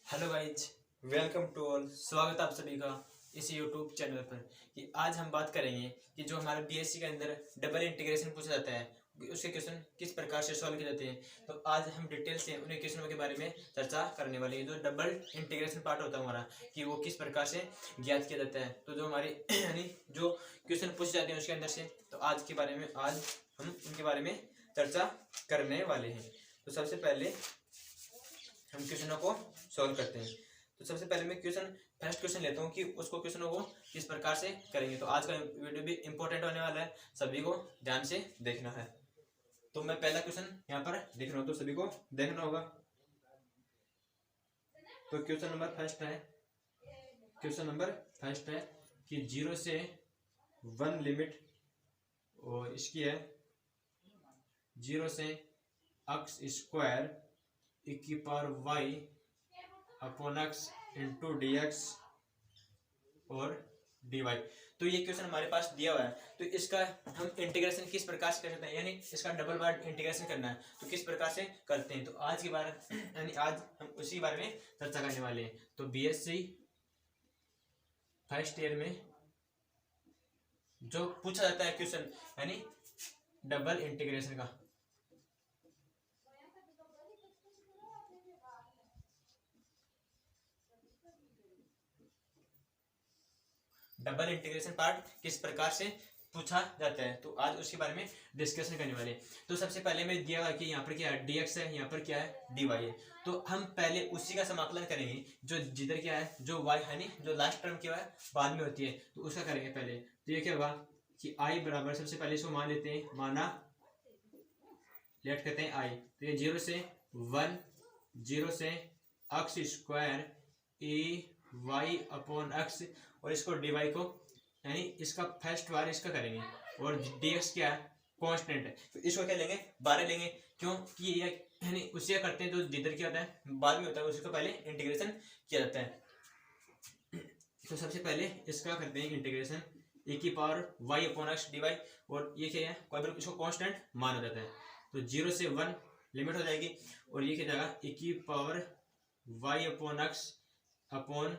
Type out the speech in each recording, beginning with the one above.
Hello guys, welcome to all. स्वागत है आप सभी का इस यूट्यूब चैनल पर। कि आज हम बात करेंगे कि जो हमारे बीएससी के अंदर डबल इंटीग्रेशन पूछा जाता है उसके क्वेश्चन किस प्रकार से सॉल्व किए जाते हैं। तो आज हम डिटेल से उन्हें क्वेश्चनों के बारे में चर्चा करने वाले हैं। जो डबल इंटीग्रेशन पार्ट होता है हमारा, कि वो किस प्रकार से ज्ञात किया जाता है। तो जो हमारे यानी जो क्वेश्चन पूछे जाते हैं उसके अंदर से, तो आज हम उनके बारे में चर्चा करने वाले हैं। तो सबसे पहले हम क्वेश्चनों को सॉल्व करते हैं। तो सबसे पहले मैं फर्स्ट क्वेश्चन लेता हूँ कि उसको क्वेश्चनों को किस प्रकार से करेंगे। तो आज का वीडियो भी इंपॉर्टेंट होने वाला है, सभी को ध्यान से देखना है। तो मैं पहला क्वेश्चन यहाँ पर लिख रहा हूँ, तो सभी को देखना होगा। तो क्वेश्चन नंबर फर्स्ट है कि 0 से 1 लिमिट, और इसकी है 0 से x स्क्वायर e की power y upon x into D x और डी वाई। तो ये क्वेश्चन हमारे पास दिया हुआ है। तो इसका हम इंटीग्रेशन किस प्रकार से कर सकते हैं, यानी इसका डबल बार इंटीग्रेशन करना है तो किस प्रकार से करते हैं। तो आज हम उसी बारे में चर्चा करने वाले हैं। तो बीएससी फर्स्ट ईयर में जो पूछा जाता है क्वेश्चन, यानी डबल इंटीग्रेशन का, डबल इंटीग्रेशन पार्ट किस प्रकार से पूछा जाता है, तो आज उसके बारे में डिस्कशन करने वाले हैं। तो सबसे पहले मैं दिया हुआ कि यहाँ पर क्या है dx है, यहाँ पर क्या है dy है। तो हम पहले उसी का समाकलन करेंगे जो जिधर क्या है, जो y है नहीं, जो लास्ट टर्म क्या है बाद में होती है, तो उसका करेंगे पहले। तो ये क्या होगा कि i बराबर, सबसे पहले इसको मान लेते हैं, माना लेट करते हैं i। तो ये 0 से 1, 0 से x square e y upon x, और इसको dy को, यानी इसका फर्स्ट बार इसका करेंगे, और dx क्या है कांस्टेंट है, तो इसको क्या लेंगे 12 लेंगे। क्यों कि ये यानी उसी का करते हैं जो जिधर क्या होता है बाद में होता है, उसको पहले इंटीग्रेशन किया जाता है। तो सबसे पहले इसका करते हैं इंटीग्रेशन, e की power y upon x dy, और ये क्या है कोई भी इसको कांस्टेंट माना जाता है। तो 0 से 1 लिमिट हो जाएगी, और ये क्या जाएगा e की power y upon x upon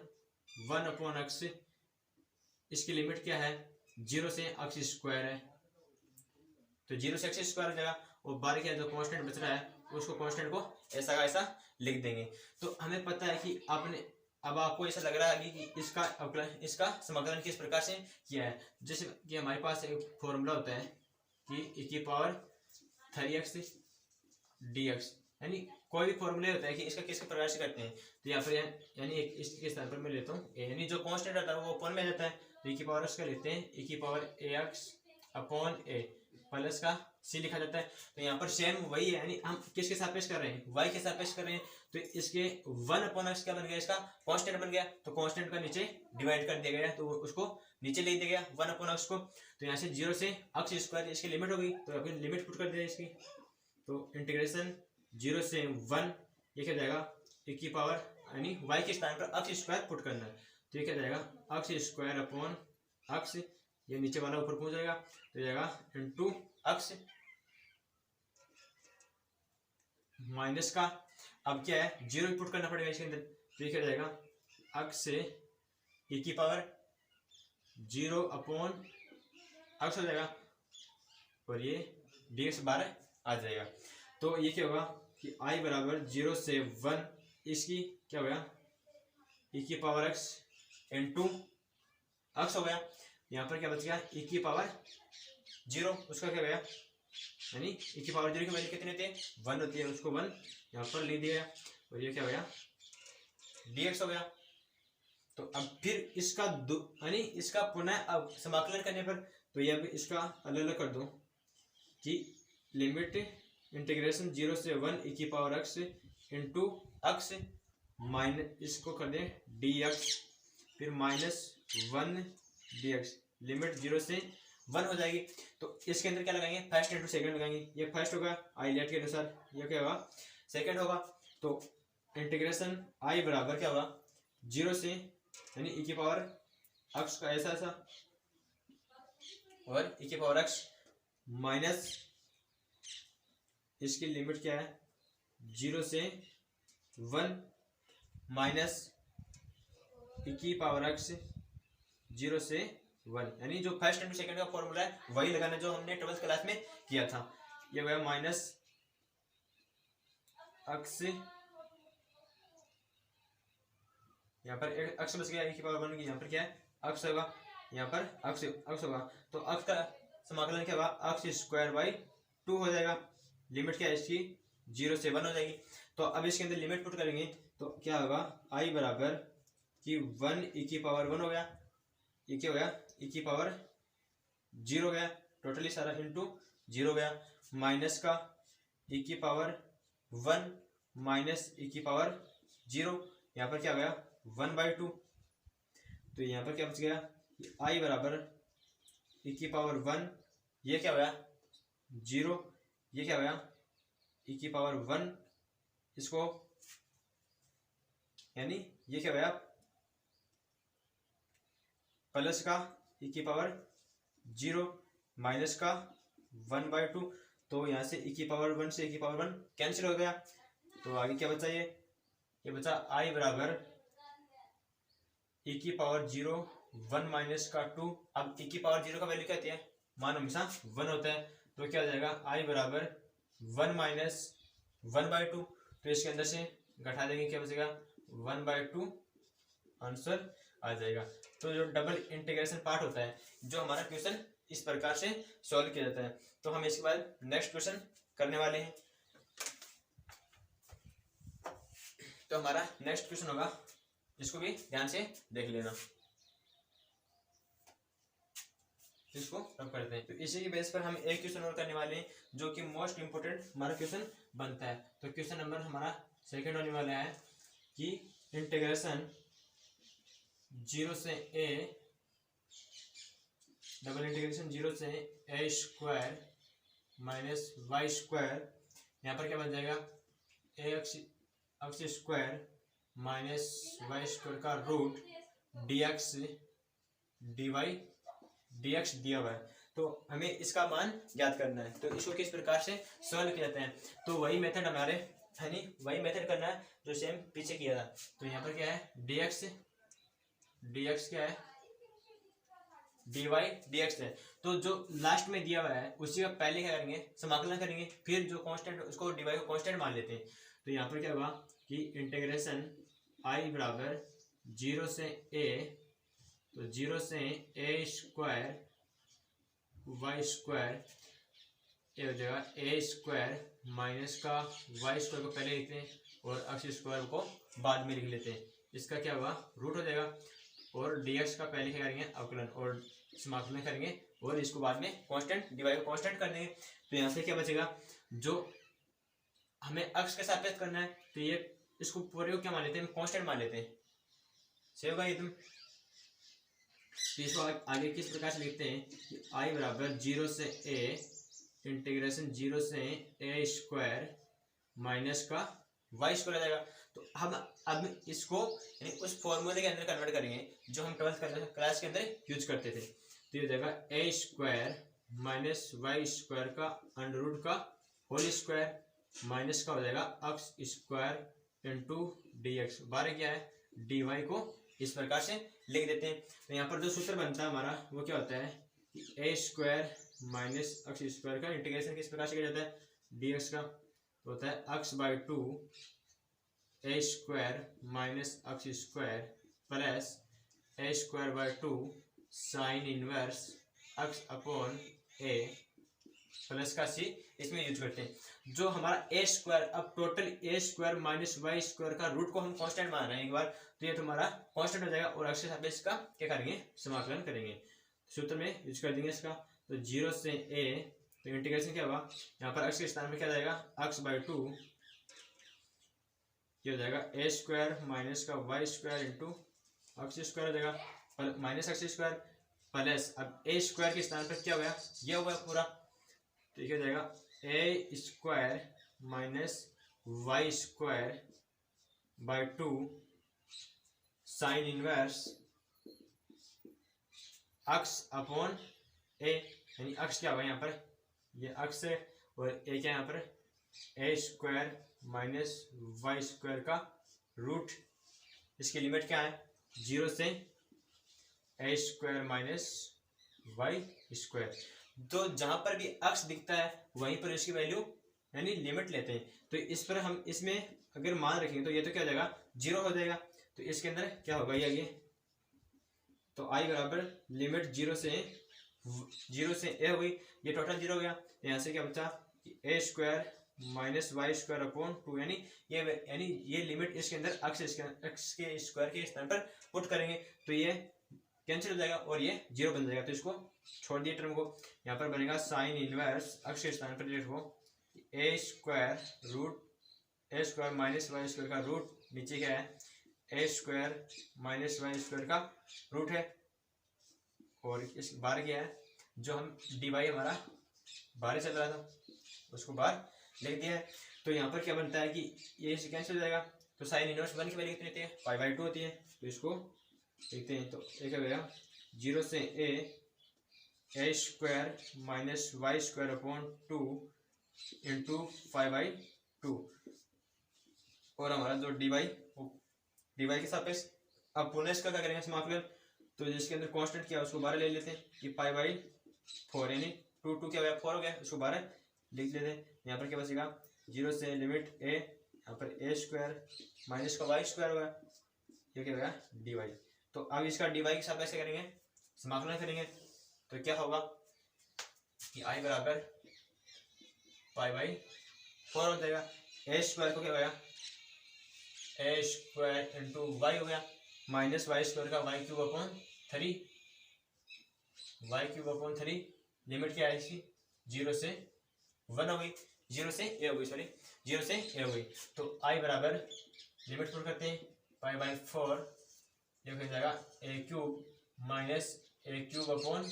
1 upon x, इसकी लिमिट क्या है 0 से x स्क्वायर है, तो 0 से x स्क्वायर हो जाएगा, और 12 क्या जो कांस्टेंट बच रहा है उसको कांस्टेंट को ऐसा का ऐसा लिख देंगे। तो हमें पता है कि अब आपको ऐसा लग रहा है कि इसका समाकलन किस प्रकार से किया है। जैसे कि हमारे पास एक फॉर्मूला होता है कि e की पावर 3x dx, यानी कोई भी फॉर्मूला होता है कि इसका किस प्रकार से करते हैं। तो यहाँ पर यानी इसके स्थान पर मैं लेता हूँ यानी जो कांस्टेंट रहता है वो ओपन में जाता है, तो e की पावर उसका लेते हैं e की power ax upon a plus का c लिखा जाता है। तो यहाँ पर सेम वही है, यानी हम किसके सापेक्ष कर रहे हैं, y के सापेक्ष कर रहे हैं। तो इसके 1 अपॉन x क्या बन गया, इसका कांस्टेंट बन गया, तो कांस्टेंट का नीचे डिवाइड कर दिया गया, तो उसको नीचे ले दिया गया 1 अपॉन x को। तो यहाँ से 0 से x स्क्वायर इसकी लिमिट होगी, तो अभी लिमिट पुट कर दिया इसकी। तो इंटीग्रेशन 0 से 1, ये क्या जाएगा e की पावर, यानी y के स्थान पर x स्क्वायर पुट करना है, तो ये क्या जाएगा x स्क्वायर अपॉन x, ये नीचे वाला ऊपर पहुंच जाएगा, तो जाएगा इंटू x माइनस का, अब क्या है 0 पुट करना पड़ेगा इसके अंदर, तो ये क्या जाएगा x से e की पावर 0 अपॉन x हो जाएगा, और ये dx 12 आ जाएगा। तो ये क्या होगा कि i बराबर 0 से 1, इसकी क्या हो गया e की पावर x इंटू x हो गया। यहाँ पर क्या बच गया e की पावर 0, उसका क्या गया, यानी e की पावर 0 की वैल्यू कितनी होती है 1 होती है, उसको 1 यहाँ पर ले दिया, और ये क्या हो गया dx हो गया। तो अब फिर इसका यानी इसका पुनः अब समाकलन करने पर, तो ये अब इसका अलग अलग कर दो कि लिमिट इंटीग्रेशन 0 से 1 e की power x into x minus, इसको कर दें dx, फिर माइनस 1 dx, लिमिट 0 से 1 हो जाएगी। तो इसके अंदर क्या लगाएंगे फर्स्ट इंटू सेकंड लगाएंगे, ये फर्स्ट होगा आईलेट के अनुसार, ये क्या होगा सेकंड होगा। तो इंटीग्रेशन i बराबर क्या होगा 0 से, यानी e की पावर x का ऐसा और e की पावर x माइनस इसकी लिमिट क्या है 0 से 1 माइनस e की पावर x 0 से 1, यानी जो फर्स्ट एंड सेकंड का फॉर्मूला है वही लगाना जो हमने 12th क्लास में किया था। ये होगा माइनस x, यहाँ पर x बच गया, e की पावर 1 की, यहाँ पर क्या है x होगा, यहाँ पर x होगा, तो x का समाकलन क्या होगा, x स्क्वायर बाई 2 हो जाएगा। लिमिट क्या है इसकी 0 से 1 हो जाएगी। तो अब इसके अंदर लिमिट पुट करेंगे तो क्या होगा, i बराबर कि 1 e की पावर 1 हो गया, ये क्या हो गया e की पावर 0 हो गया, टोटली सारा इंटू 0 हो गया, माइनस का e की पावर 1 माइनस e की पावर 0, यहाँ पर क्या हो गया 1/2। तो यहाँ पर क्या बच गया, i बराबर e की पावर 1, ये क्या हो गया 0, ये क्या हो गया e की पावर 1, इसको यानी ये क्या हो गया प्लस का e की पावर 0 माइनस का 1/2। तो यहाँ से e की पावर 1 से e की पावर 1 कैंसिल हो गया, तो आगे क्या बचा, ये बचा i बराबर e की पावर 0 1 माइनस का 2। अब e की पावर 0 का वैल्यू क्या होती है, मान हमेशा 1 होता है, तो क्या हो जाएगा i बराबर 1 माइनस 1/2। तो इसके अंदर से घटा देंगे, क्या बचेगा 1/2, आंसर आ जाएगा। तो जो डबल इंटीग्रेशन पार्ट होता है, जो हमारा क्वेश्चन इस प्रकार से सॉल्व किया जाता है। तो हम इसके बाद नेक्स्ट क्वेश्चन करने वाले हैं। तो हमारा नेक्स्ट क्वेश्चन होगा, इसको भी ध्यान से देख लेना, इसको रब करते हैं। तो इसी की बेस पर हम एक क्वेश्चन और करने वाले हैं जो कि मोस्ट इंपोर्टेंट हमारा क्वेश्चन बनता है। तो क्वेश्चन नंबर हमारा सेकंड होने वाला है कि इंटीग्रेशन 0 से a, डबल इंटीग्रेशन 0 से a square minus Y square, यहाँ पर क्या बन जाएगा X square minus Y square का रूट dx dx दिया हुआ है। तो हमें इसका मान ज्ञात करना है। तो इसको किस प्रकार से सॉल्व किया जाता है, तो वही मेथड हमारे है नहीं, वही मेथड करना है जो सेम पीछे किया था। तो यहाँ पर क्या है dx क्या है dy dx है। तो जो लास्ट में दिया हुआ है उसी का पहले क्या करेंगे, समाकलन करेंगे, फिर जो कांस्टेंट उसको dy को कांस्टेंट मान लेते हैं। तो यहाँ पर क्या होगा कि इंटीग्रेशन i बराबर 0 से a, तो 0 से a स्क्वायर वाई स्क्वायर, ये हो जाएगा a स्क्वायर माइनस का वाई स्क्वायर को पहले लिखते हैं और एक्स स्क्वायर को बाद में लिख लेते हैं। इसका क्या होगा रूट हो जाएगा, और dx का पहले क्या करेंगे अवकलन और समाकलन करेंगे, और इसको बाद में कांस्टेंट dy को कांस्टेंट कर देंगे। तो यहाँ से क्या बचेगा, जो हमें x के सापेक्ष करना है, तो ये इसको पूरे को क्या मान लेते हैं, कांस्टेंट मान लेते हैं। सही होगा एकदम। तो इसको आगे किस प्रकार से लिखते हैं कि i बराबर 0 से a इंटीग्रेशन 0 से a स्क्वायर माइनस का वाई स्क्वायर आ जाएगा। तो हम अब इसको यानी उस फॉर्मूले के अंदर कन्वर्ट करेंगे जो हम 12th क्लास के अंदर यूज करते थे। तो ये हो जाएगा a square minus Y square का अंडर रूट का होल स्क्वायर माइनस का हो जाएगा एक्स स्क्वायर इंटू dx, बारे क्या है dy को इस प्रकार से लिख देते हैं। तो यहाँ पर जो सूत्र बनता है हमारा वो क्या होता है कि a square minus X square का इंटीग्रेशन किस प्रकार से किया जाता है dx का, तो होता है x/2 a square minus X square plus a square by 2 sine inverse x upon a plus का c इसमें यूज करते हैं। जो हमारा a स्क्वायर, अब total a square minus Y square का रूट को हम कांस्टेंट मान रहे हैं एक बार, तो ये तुम्हारा कांस्टेंट हो जाएगा और एक्स के सापेक्ष का क्या करेंगे समाकलन करेंगे, सूत्र में यूज कर देंगे इसका। तो 0 से a, तो इंटीग्रेशन क्या होगा, यहाँ पर x के स्थान में क्या जाएगा x/2, ये हो जाएगा a स्क्वायर माइनस का Y square into X square हो जाएगा माइनस एक्स स्क्वायर प्लस, अब a स्क्वायर के स्थान पर क्या हो गया ये होगा पूरा, तो क्या हो जाएगा a square minus Y square by 2 sine inverse X upon a, यानी एक्स क्या होगा यहाँ पर ये एक्स है और a क्या यहाँ पर a square minus Y square का रूट इसकी लिमिट क्या है, 0 से a square minus Y square. तो जहां पर भी अक्ष दिखता है वहीं पर इसकी वैल्यू यानी लिमिट लेते हैं। तो इस पर हम इसमें अगर मान रखेंगे तो ये तो क्या हो जाएगा, 0 हो जाएगा। तो इसके अंदर क्या होगा ये तो आई बराबर लिमिट 0 से ए हो गई, ये टोटल 0 हो गया। यहाँ से क्या बचा, A square minus Y square upon 2, यानी ये लिमिट इसके अंदर अक्ष के स्क्वायर के स्थान पर पुट करेंगे तो ये कैंसिल हो जाएगा और ये 0 बन जाएगा। तो इसको छोड़ दिए टर्म को, यहाँ पर बनेगा साइन इनवर्स अक्ष के स्थान पर लिखो ए स्क्वायर माइनस वाई स्क्वायर का रूट, नीचे क्या है ए स्क्वायर माइनस वाई स्क्वायर का रूट है, और इस बार क्या है जो हम डी वाई हमारा बाहर चल रहा था उसको बाहर लिख दिया है। तो यहाँ पर क्या बनता है कि ये कैंसिल हो जाएगा। तो साइन इनवर्स 1 की वैल्यू कितनी होती है, पाई/2 होती है। तो इसको लिखते हैं, तो एक हो गया 0 से A square minus Y square upon 2 into pi, और हमारा जो डी वाई के सापेक्ष। अब पुनः इसका क्या करेंगे समाकलन, तो जिसके अंदर कांस्टेंट क्या है उसको 12 ले लेते हैं, कि पाई/4 यानी 2 क्या हो गया 4 हो गया, उसको 12 लिख लेते हैं। यहाँ पर क्या बचेगा 0 से लिमिट ए, यहाँ पर ए स्क्वायर माइनस का वाई स्क्वायर होगा, ये क्या होगा डी वाई। तो अब इसका डी वाई के सापेक्ष क्या करेंगे, समाकलन करेंगे। तो क्या होगा कि आई बराबर पाई/4 हो जाएगा। ए स्क्वायर को क्या होगा ए स्क्वायर इंटू वाई हो गया, माइनस वाई स्क्वायर का वाई क्यूब अपॉन 3, लिमिट क्या है इसकी 0 से 1 हो गई, 0 से ए हो गई, सॉरी 0 से ए हो गई। तो आई बराबर लिमिट पुट करते हैं पाई/4, ये हो जाएगा ए क्यूब माइनस ए क्यूब अपॉन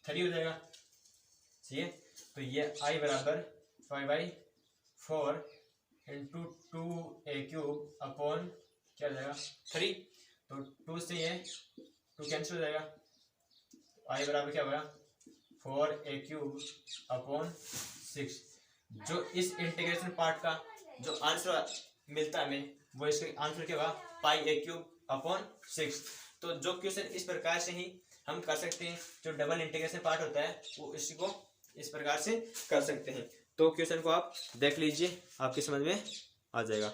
3 हो जाएगा, ठीक है। तो ये आई बराबर पाई/4 इंटू 2a क्यूब अपॉन क्या हो जाएगा 3, तो 2 से ये 2 कैंसिल हो जाएगा। आई बराबर क्या होगा 4a क्यूब अपॉन 6। जो इस इंटीग्रेशन पार्ट का जो आंसर मिलता है हमें वो इसका आंसर क्या होगा पाई/a क्यूब अपॉन 6। तो जो क्वेश्चन इस प्रकार से ही हम कर सकते हैं, जो डबल इंटीग्रेशन पार्ट होता है वो इसी को इस प्रकार से कर सकते हैं। तो क्वेश्चन को आप देख लीजिए, आपकी समझ में आ जाएगा।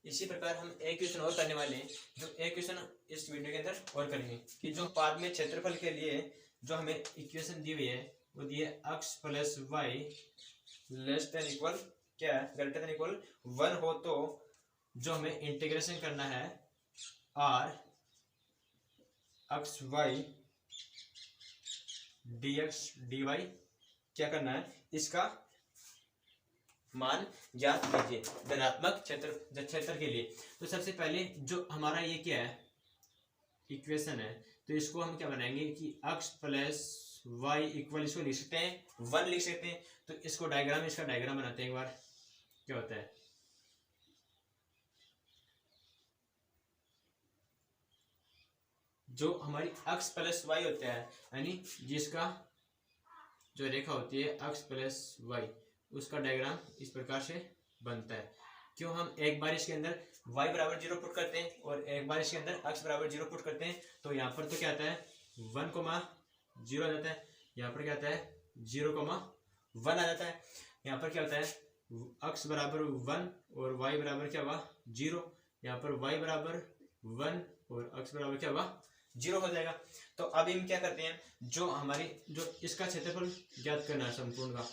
इसी प्रकार हम एक क्वेश्चन और करने वाले हैं, जो एक क्वेश्चन इस वीडियो के अंदर और करेंगे कि जो पाद में क्षेत्रफल के लिए जो हमें इक्वेशन दी हुई है वो दी है x plus Y less than equal क्या है ग्रेटर देन इक्वल 1 हो, तो जो हमें इंटीग्रेशन करना है r x y dx dy क्या करना है, इसका मान ज्ञात कीजिए धनात्मक क्षेत्र के लिए। तो सबसे पहले जो हमारा ये क्या है इक्वेशन है, तो इसको हम क्या बनाएंगे कि x प्लस वाई इक्वल इसको लिख सकते हैं 1 लिख सकते हैं। तो इसको डायग्राम इसका डायग्राम बनाते हैं एक बार, क्या होता है जो हमारी x प्लस वाई होता है, यानी जिसका जो रेखा होती है x प्लस वाई, उसका डायग्राम इस प्रकार से बनता है। क्यों हम एक बार इसके अंदर y बराबर 0 पुट करते हैं और एक बार इसके अंदर x बराबर 0 पुट करते हैं, तो यहाँ पर तो क्या आता है 1,0 आ जाता है, यहाँ पर क्या आता है 0,1 आ जाता है। यहाँ पर क्या होता है x बराबर 1 और y बराबर क्या होगा 0, यहाँ पर y बराबर 1 और x बराबर क्या होगा 0 हो जाएगा। तो अब हम क्या करते हैं, जो हमारी जो इसका क्षेत्रफल ज्ञात करना है संपूर्ण का,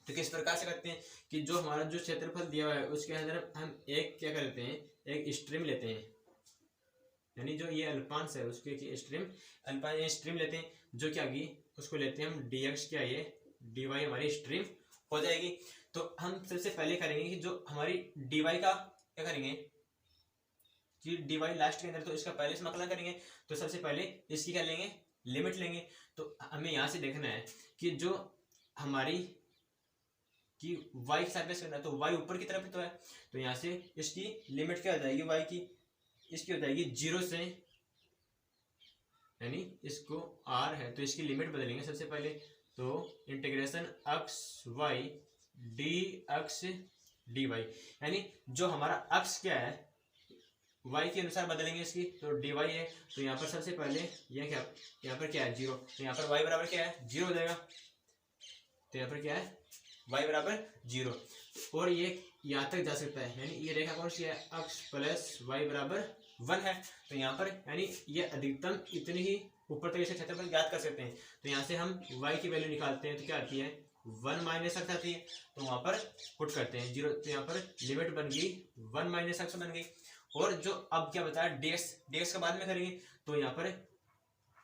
तो किस प्रकार से करते हैं कि जो हमारा जो क्षेत्रफल दिया हुआ है उसके अंदर हम एक क्या करते हैं एक स्ट्रिंग लेते हैं, यानी जो ये अल्पांश है उसके की स्ट्रीम, अल्पांश स्ट्रीम लेते हैं, जो क्या होगी उसको लेते हैं हम dx, क्या ये dy हमारी स्ट्रीम हो जाएगी। तो हम सबसे पहले करेंगे कि जो हमारी dy का क्या करेंगे कि dy लास्ट के अंदर, तो इसका पहले समाकलन करेंगे। तो सबसे पहले इसकी क्या लेंगे, लिमिट लेंगे। तो हमें यहाँ से देखना है कि जो हमारी कि y के साथ में करना है, तो y ऊपर की तरफ तो है, तो यहाँ से इसकी लिमिट क्या हो जाएगी y की, इसकी हो जाएगी 0 से, यानी इसको r है तो इसकी लिमिट बदलेंगे सबसे पहले। तो integration x y dx dy, यानी जो हमारा x क्या है y के अनुसार बदलेंगे इसकी, तो dy है। तो यहाँ पर सबसे पहले यह क्या, यहाँ पर क्या है 0, तो यहाँ पर y बराबर क्या है 0 हो जाएगा। तो यहाँ पर क्या है y बराबर 0, और ये यहाँ तक जा सकता है, यानी ये रेखा कौन सी है x प्लस y बराबर 1 है। तो यहाँ पर यानी ये अधिकतम इतनी ही ऊपर तक इसका क्षेत्रफल ज्ञात कर सकते हैं। तो यहाँ से हम y की वैल्यू निकालते हैं, तो क्या आती है 1 माइनस x आती है, तो वहां पर पुट करते हैं 0। तो यहाँ पर लिमिट बन गई 1 माइनस x बन गई। और जो अब क्या बताया dx का बाद में करेंगे, तो यहाँ पर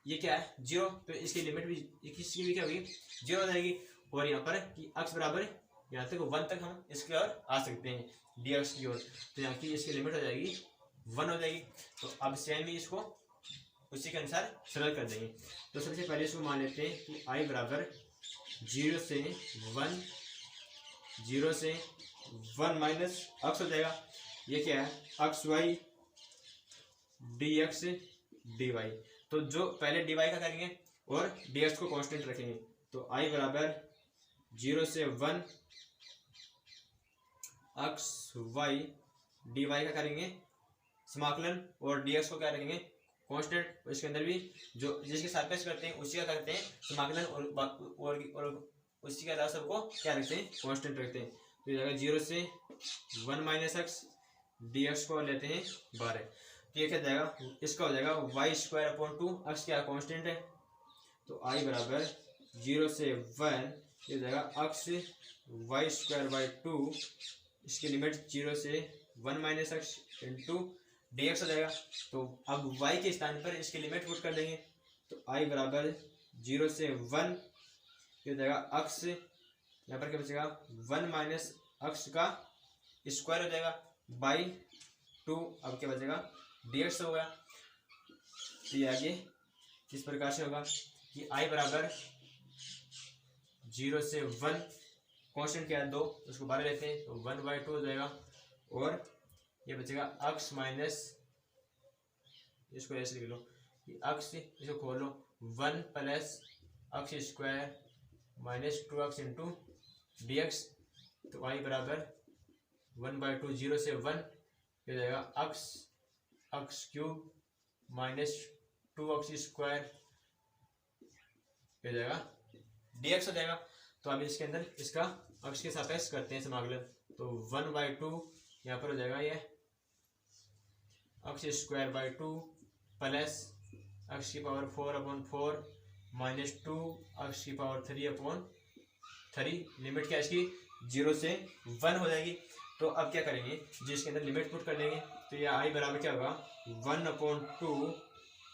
ये क्या है 0, तो इसकी लिमिट भी इसकी भी क्या होगी 0 हो जाएगी। और यहाँ पर कि x बराबर यहाँ तक 1 तक हम इसके ओर आ सकते हैं dx की ओर, तो यहाँ की इसकी लिमिट हो जाएगी 1 हो जाएगी। तो अब सेम ही इसको उसी के अनुसार सरल कर देंगे। तो सबसे पहले इसको मान लेते हैं कि i बराबर 0 से 1 माइनस x हो जाएगा। ये क्या है x y dx dy। तो जो पहले dy का करेंगे और dx को कांस्टेंट रखेंगे, तो i बराबर 0 से 1 x y dy का करेंगे समाकलन, और dx को क्या रखेंगे कांस्टेंट। इसके अंदर भी जो जिसके सापेक्ष करते हैं उसी का करते हैं समाकलन, और उसी के अलावा सबको क्या रखते हैं कांस्टेंट रखते हैं। तो ये 0 से 1 माइनस एक्स, dx को लेते हैं 12। तो ये क्या जाएगा, इसका हो जाएगा y स्क्वायर अपॉन 2, x क्या कांस्टेंट है, तो i बराबर 0 से 1, ये हो जाएगा x y स्क्वायर बाई 2, इसकी लिमिट 0 से 1 माइनस एक्स इंटू dx हो जाएगा। तो अब y के स्थान पर इसकी लिमिट पुट कर देंगे, तो i बराबर 0 से 1, ये हो जाएगा x, यहाँ पर क्या बचेगा 1 माइनस x का स्क्वायर हो जाएगा बाई 2, अब क्या बचेगा dx हो गया। तो ये आगे किस प्रकार से होगा कि i बराबर 0 से 1, कांस्टेंट क्या है 2, उसको 12 लेते हैं, तो 1/2 हो जाएगा। और ये बचेगा x माइनस, इसको ऐसे लिख लो कि x, इसको खोलो 1 plus x square minus 2x into dx। तो y बराबर 1/2, 0 से 1, ये हो जाएगा x cube minus 2x square, ये हो जाएगा dx हो जाएगा। तो अब इसके अंदर इसका x के सापेक्ष करते हैं समाकलन, तो 1/2 यहाँ पर हो जाएगा ये x square by 2 plus x की पावर 4/4 माइनस 2 x की पावर 3/3, लिमिट क्या इसकी 0 से 1 हो जाएगी। तो अब क्या करेंगे, जिसके अंदर लिमिट पुट कर देंगे, तो ये i बराबर क्या होगा 1/2,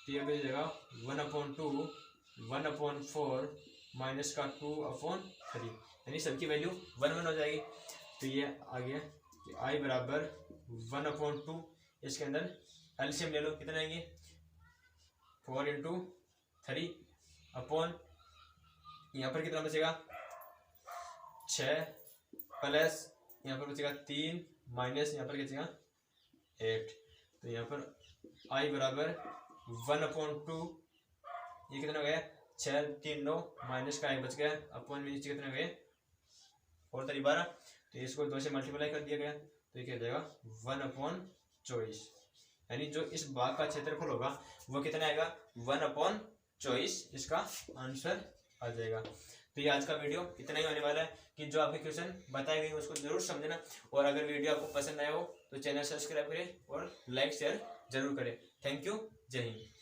तो ये हो जाएगा 1/2 1/4 माइनस का 2/3, यानी सबकी वैल्यू 1 हो जाएगी। तो ये आ गया कि i बराबर 1/2, इसके अंदर एलसीएम ले लो, कितना आएंगे 4 इंटू 3 अपॉन, यहाँ पर कितना बचेगा 6 प्लस यहाँ पर बचेगा 3 माइनस यहाँ पर बचेगा 8। तो यहाँ पर i बराबर 1/2, ये कितना हो गया 6 3 9 माइनस का i बच गया अपॉन में नीचे कितना हो गया 4 3 12, तो इसको 2 से मल्टीप्लाई कर दिया गया, तो ये क्या जाएगा 1/24, यानी जो इस भाग का क्षेत्रफल होगा वो कितना आएगा 1/24, इसका आंसर आ जाएगा। तो ये आज का वीडियो इतना ही होने वाला है कि जो आपके क्वेश्चन बताए गए उसको जरूर समझना, और अगर वीडियो आपको पसंद आया हो तो चैनल सब्सक्राइब करें और लाइक शेयर जरूर करें। थैंक यू, जय हिंद।